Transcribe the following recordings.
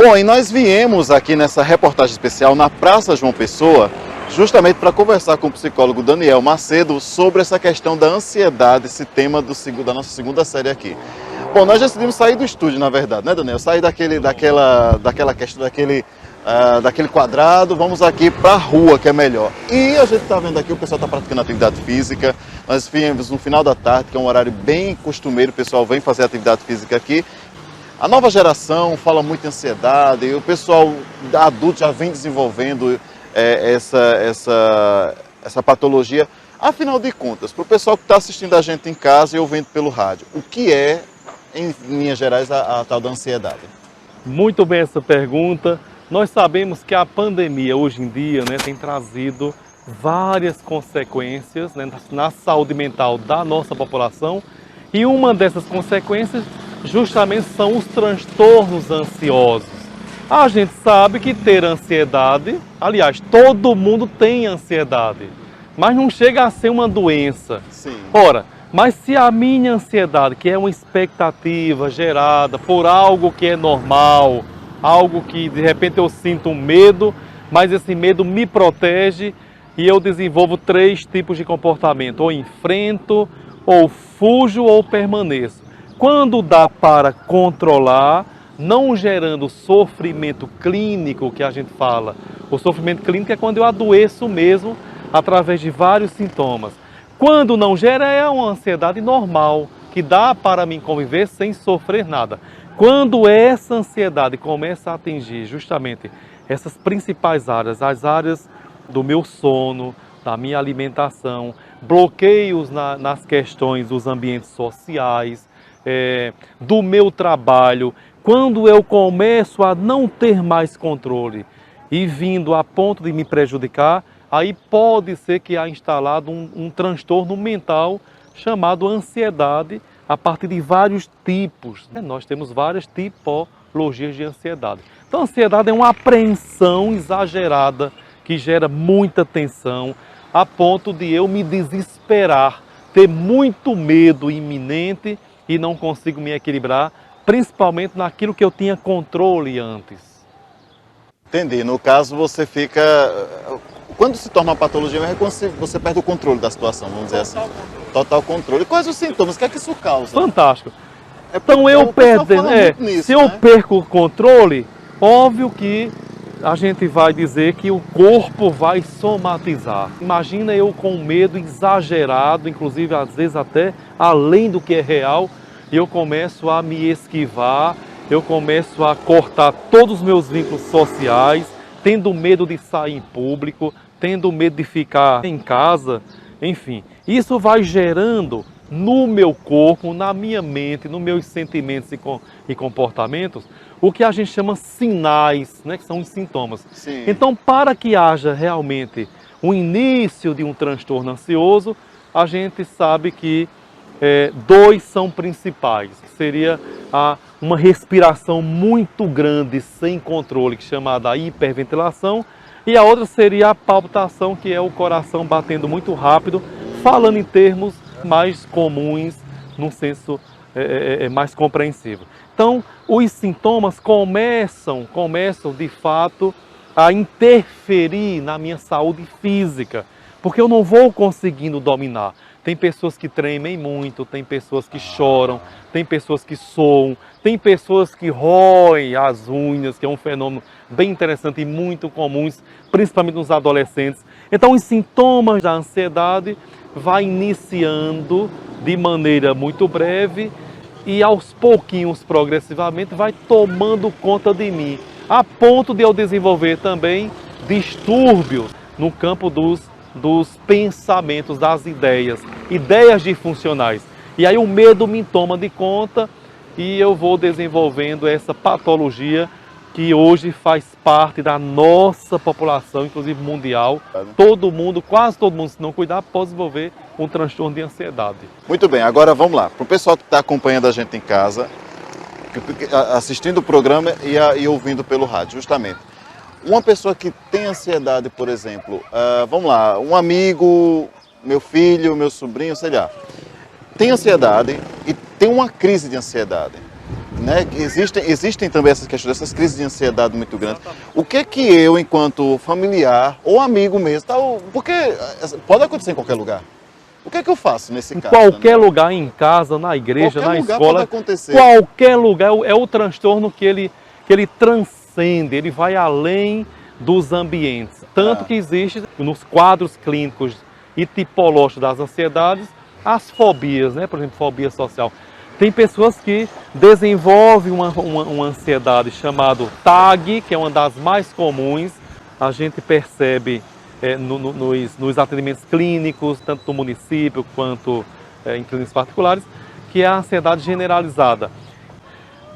Bom, e nós viemos aqui nessa reportagem especial na Praça João Pessoa, justamente para conversar com o psicólogo Daniel Macedo sobre essa questão da ansiedade, esse tema da nossa segunda série aqui. Bom, nós decidimos sair do estúdio, na verdade, né, Daniel? Sair daquela questão, daquele quadrado, vamos aqui para a rua, que é melhor. E a gente está vendo aqui, o pessoal está praticando atividade física. Nós viemos no final da tarde, que é um horário bem costumeiro, o pessoal vem fazer atividade física aqui. A nova geração fala muito em ansiedade, e o pessoal adulto já vem desenvolvendo essa patologia. Afinal de contas, para o pessoal que está assistindo a gente em casa e ouvindo pelo rádio, o que é, em linhas gerais, a tal da ansiedade? Muito bem essa pergunta. Nós sabemos que a pandemia hoje em dia, tem trazido várias consequências, na saúde mental da nossa população, e uma dessas consequências justamente são os transtornos ansiosos. A gente sabe que ter ansiedade, aliás, todo mundo tem ansiedade, mas não chega a ser uma doença. Sim. Ora, mas se a minha ansiedade, que é uma expectativa gerada por algo que é normal, algo que de repente eu sinto um medo, mas esse medo me protege e eu desenvolvo 3 tipos de comportamento: ou enfrento, ou fujo, ou permaneço. Quando dá para controlar, não gerando sofrimento clínico, que a gente fala. O sofrimento clínico é quando eu adoeço mesmo através de vários sintomas. Quando não gera, é uma ansiedade normal, que dá para mim conviver sem sofrer nada. Quando essa ansiedade começa a atingir justamente essas principais áreas, as áreas do meu sono, da minha alimentação, bloqueios nas questões dos ambientes sociais, do meu trabalho, quando eu começo a não ter mais controle e vindo a ponto de me prejudicar, aí pode ser que há instalado um transtorno mental chamado ansiedade, a partir de vários tipos. Nós temos várias tipologias de ansiedade. Então, a ansiedade é uma apreensão exagerada que gera muita tensão, a ponto de eu me desesperar, ter muito medo iminente e não consigo me equilibrar, principalmente naquilo que eu tinha controle antes. Entendi. No caso, você fica... Quando se torna uma patologia, é quando você perde o controle da situação, vamos dizer assim. Total controle. Quais os sintomas? O que é que isso causa? Fantástico. Então eu perdendo, se eu perco o controle, óbvio que a gente vai dizer que o corpo vai somatizar. Imagina eu com medo exagerado, inclusive às vezes até além do que é real, e eu começo a me esquivar, eu começo a cortar todos os meus vínculos sociais, tendo medo de sair em público, tendo medo de ficar em casa, enfim. Isso vai gerando no meu corpo, na minha mente, nos meus sentimentos e comportamentos, o que a gente chama sinais, que são os sintomas. Sim. Então, para que haja realmente o início de um transtorno ansioso, a gente sabe que 2 são principais, que seria uma respiração muito grande, sem controle, que é chamada hiperventilação, e a outra seria a palpitação, que é o coração batendo muito rápido, falando em termos mais comuns, num senso mais compreensível. Então, os sintomas começam de fato a interferir na minha saúde física, porque eu não vou conseguindo dominar. Tem pessoas que tremem muito, tem pessoas que choram, tem pessoas que soam, tem pessoas que roem as unhas, que é um fenômeno bem interessante e muito comum, principalmente nos adolescentes. Então, os sintomas da ansiedade vai iniciando de maneira muito breve e aos pouquinhos, progressivamente, vai tomando conta de mim, a ponto de eu desenvolver também distúrbios no campo dos pensamentos, das ideias disfuncionais. E aí o medo me toma de conta e eu vou desenvolvendo essa patologia que hoje faz parte da nossa população, inclusive mundial. Todo mundo, quase todo mundo, se não cuidar, pode desenvolver um transtorno de ansiedade. Muito bem, agora vamos lá. Para o pessoal que está acompanhando a gente em casa, assistindo o programa e ouvindo pelo rádio, justamente. Uma pessoa que tem ansiedade, por exemplo, vamos lá, um amigo, meu filho, meu sobrinho, sei lá, tem ansiedade e tem uma crise de ansiedade. né? Existem também essas questões, essas crises de ansiedade muito grandes. O que eu, enquanto familiar ou amigo mesmo, tal, porque pode acontecer em qualquer lugar. O que eu faço nesse Em caso? qualquer lugar, em casa, na igreja, Qualquer na lugar escola, pode acontecer. qualquer lugar é o transtorno que ele transcende, ele vai além dos ambientes. Tanto que existe nos quadros clínicos e tipológicos das ansiedades, as fobias, né? Por exemplo, fobia social. Tem pessoas que desenvolvem uma ansiedade chamada TAG, que é uma das mais comuns. A gente percebe nos atendimentos clínicos, tanto do município quanto em clínicas particulares, que é a ansiedade generalizada.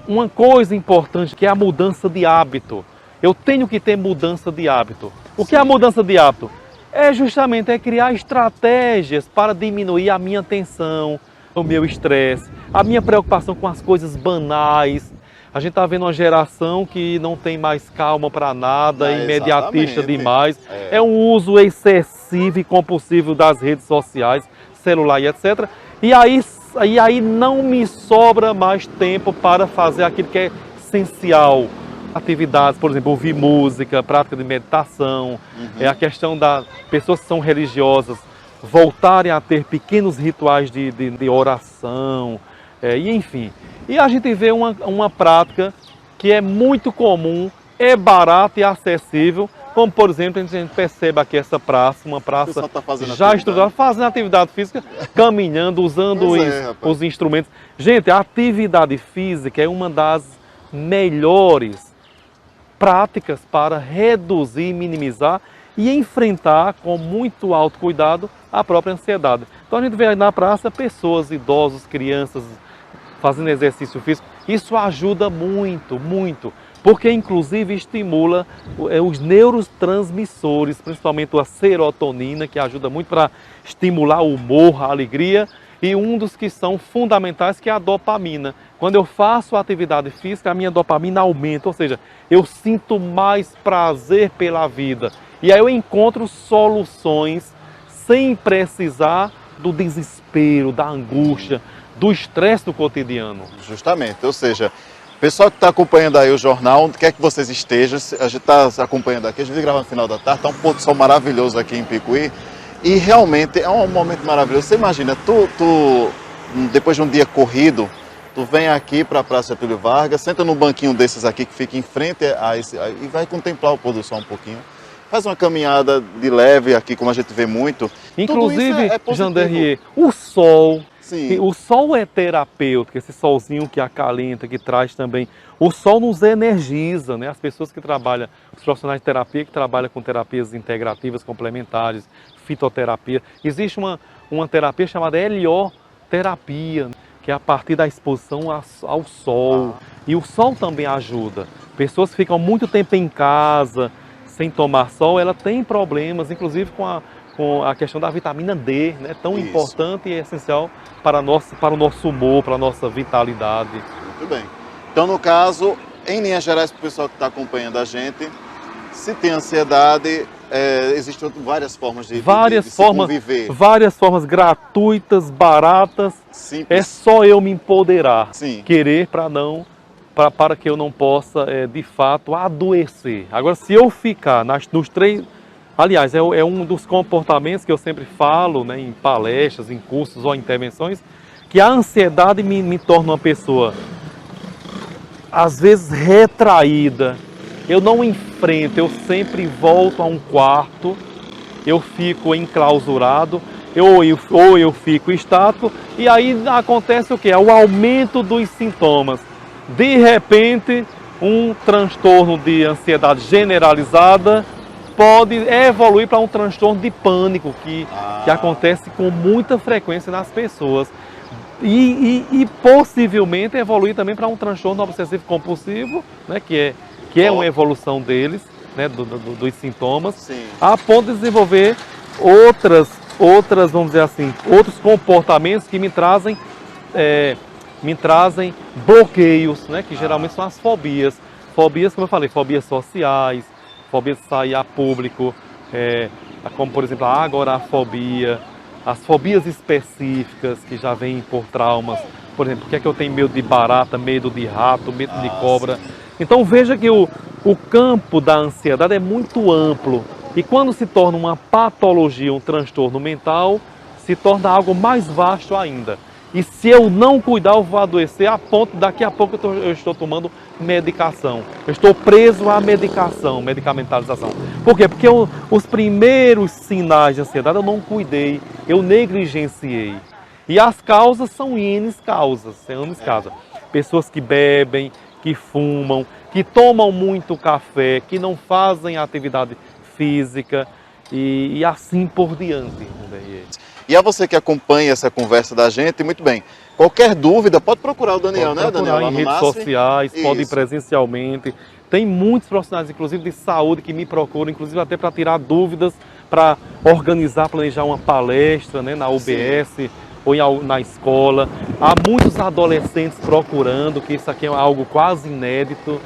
Uma coisa importante que é a mudança de hábito. Eu tenho que ter mudança de hábito. O que é a mudança de hábito? É justamente criar estratégias para diminuir a minha tensão, o meu estresse, a minha preocupação com as coisas banais. A gente está vendo uma geração que não tem mais calma para nada, imediatista demais. É um uso excessivo e compulsivo das redes sociais, celular e etc. E aí não me sobra mais tempo para fazer aquilo que é essencial. Atividades, por exemplo, ouvir música, prática de meditação, é a questão das pessoas que são religiosas voltarem a ter pequenos rituais de oração, e enfim. E a gente vê uma prática que é muito comum, é barata e acessível, como por exemplo, a gente percebe aqui essa praça, uma praça já estruturada, fazendo atividade física, caminhando, usando os instrumentos. Gente, a atividade física é uma das melhores práticas para reduzir, minimizar e enfrentar com muito autocuidado a própria ansiedade. Então a gente vê aí na praça pessoas, idosos, crianças fazendo exercício físico. Isso ajuda muito, muito, porque inclusive estimula os neurotransmissores, principalmente a serotonina, que ajuda muito para estimular o humor, a alegria, e um dos que são fundamentais, que é a dopamina. Quando eu faço atividade física, a minha dopamina aumenta, ou seja, eu sinto mais prazer pela vida. E aí eu encontro soluções sem precisar do desespero, da angústia, do estresse do cotidiano. Justamente, ou seja, pessoal que está acompanhando aí o jornal, onde quer que vocês estejam, a gente está acompanhando aqui, a gente grava no final da tarde, está um pôr do sol maravilhoso aqui em Picuí, e realmente é um momento maravilhoso. Você imagina, tu depois de um dia corrido, tu vem aqui para a Praça Getúlio Vargas, senta num banquinho desses aqui que fica em frente a esse, e vai contemplar o pôr do sol um pouquinho. Faz uma caminhada de leve aqui, como a gente vê muito. Inclusive, Janderrier, o sol é terapêutico, esse solzinho que acalenta, que traz também. O sol nos energiza, né? As pessoas que trabalham, os profissionais de terapia que trabalham com terapias integrativas, complementares, fitoterapia. Existe uma terapia chamada helioterapia, que é a partir da exposição ao sol. E o sol também ajuda. Pessoas que ficam muito tempo em casa, sem tomar sol, ela tem problemas, inclusive com a questão da vitamina D, né? Tão importante e essencial para o nosso humor, para a nossa vitalidade. Muito bem. Então, no caso, em linhas gerais, para o pessoal que está acompanhando a gente, se tem ansiedade, existem várias formas de se conviver. Várias formas gratuitas, baratas. Simples. É só eu me empoderar, querer para que eu não possa, de fato, adoecer. Agora, se eu ficar nos três... Aliás, é um dos comportamentos que eu sempre falo, né, em palestras, em cursos ou intervenções, que a ansiedade me torna uma pessoa, às vezes, retraída. Eu não enfrento, eu sempre volto a um quarto, eu fico enclausurado, ou eu fico estático, e aí acontece o quê? É o aumento dos sintomas. De repente, um transtorno de ansiedade generalizada pode evoluir para um transtorno de pânico, que acontece com muita frequência nas pessoas. E possivelmente evoluir também para um transtorno obsessivo compulsivo, né, que é uma evolução deles, né, dos sintomas, a ponto de desenvolver outras, vamos dizer assim, outros comportamentos que me trazem bloqueios, né, que geralmente são as fobias. Fobias, como eu falei, fobias sociais, fobias de sair a público, como por exemplo a agorafobia, as fobias específicas que já vêm por traumas Por exemplo, por que é que eu tenho medo de barata, medo de rato, medo de cobra? Então veja que o campo da ansiedade é muito amplo. E quando se torna uma patologia, um transtorno mental, se torna algo mais vasto ainda. E se eu não cuidar, eu vou adoecer a ponto, daqui a pouco eu estou tomando medicação. Eu estou preso à medicação, medicamentalização. Por quê? Porque os primeiros sinais de ansiedade eu não cuidei, eu negligenciei. E as causas são N causas. Pessoas que bebem, que fumam, que tomam muito café, que não fazem atividade física e assim por diante. E a você que acompanha essa conversa da gente, muito bem. Qualquer dúvida, pode procurar o Daniel, pode Daniel? Lá em redes sociais, pode ir Isso. Presencialmente. Tem muitos profissionais, inclusive de saúde, que me procuram, inclusive até para tirar dúvidas, para organizar, planejar uma palestra, né, na UBS. Sim. Ou na escola. Há muitos adolescentes procurando, que isso aqui é algo quase inédito.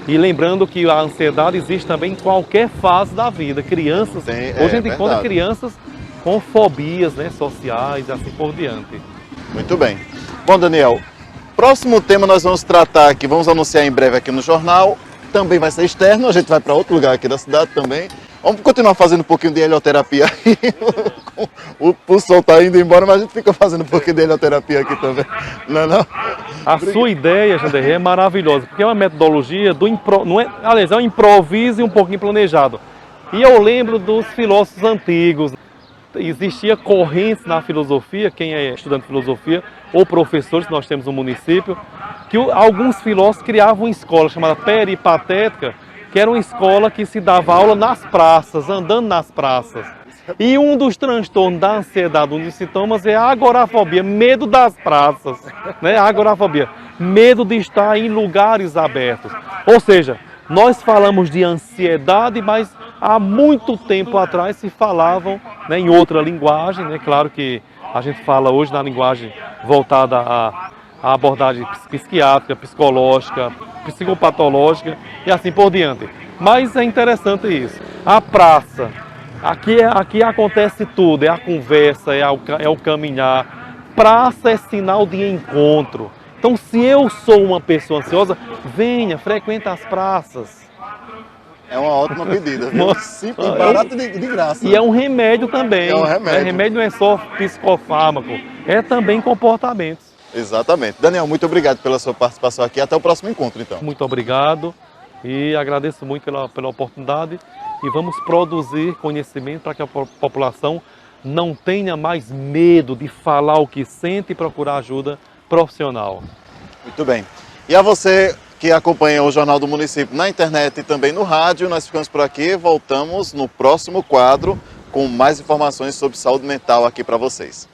E lembrando que a ansiedade existe também em qualquer fase da vida. Crianças, hoje a gente encontra crianças com fobias, né, sociais e assim por diante. Muito bem. Bom, Daniel, próximo tema nós vamos tratar aqui, vamos anunciar em breve aqui no jornal. Também vai ser externo, a gente vai para outro lugar aqui da cidade também. Vamos continuar fazendo um pouquinho de helioterapia aí. O sol está indo embora, mas a gente fica fazendo um pouquinho de helioterapia aqui também. Não é não? A sua ideia, Janderê, é maravilhosa, porque é uma metodologia é um improviso e um pouquinho planejado. E eu lembro dos filósofos antigos. Existia correntes na filosofia, quem é estudante de filosofia, ou professores que nós temos no município, que alguns filósofos criavam uma escola chamada peripatética, que era uma escola que se dava aula nas praças, andando nas praças. E um dos transtornos da ansiedade, um dos sintomas é a agorafobia, medo das praças, né? Agorafobia, medo de estar em lugares abertos. Ou seja, nós falamos de ansiedade, mas há muito tempo atrás se falavam, né, em outra linguagem, né? Claro que a gente fala hoje na linguagem voltada à abordagem psiquiátrica, psicológica, psicopatológica e assim por diante. Mas é interessante isso. A praça, aqui acontece tudo, é a conversa, é o caminhar. Praça é sinal de encontro. Então, se eu sou uma pessoa ansiosa, venha, frequenta as praças. É uma ótima pedida, viu? Simples, barato de graça. E é um remédio também. É um remédio. Remédio não é só psicofármaco, é também comportamentos. Exatamente. Daniel, muito obrigado pela sua participação aqui. Até o próximo encontro, então. Muito obrigado e agradeço muito pela oportunidade. E vamos produzir conhecimento para que a população não tenha mais medo de falar o que sente e procurar ajuda profissional. Muito bem. E a você que acompanha o Jornal do Município na internet e também no rádio, nós ficamos por aqui. Voltamos no próximo quadro com mais informações sobre saúde mental aqui para vocês.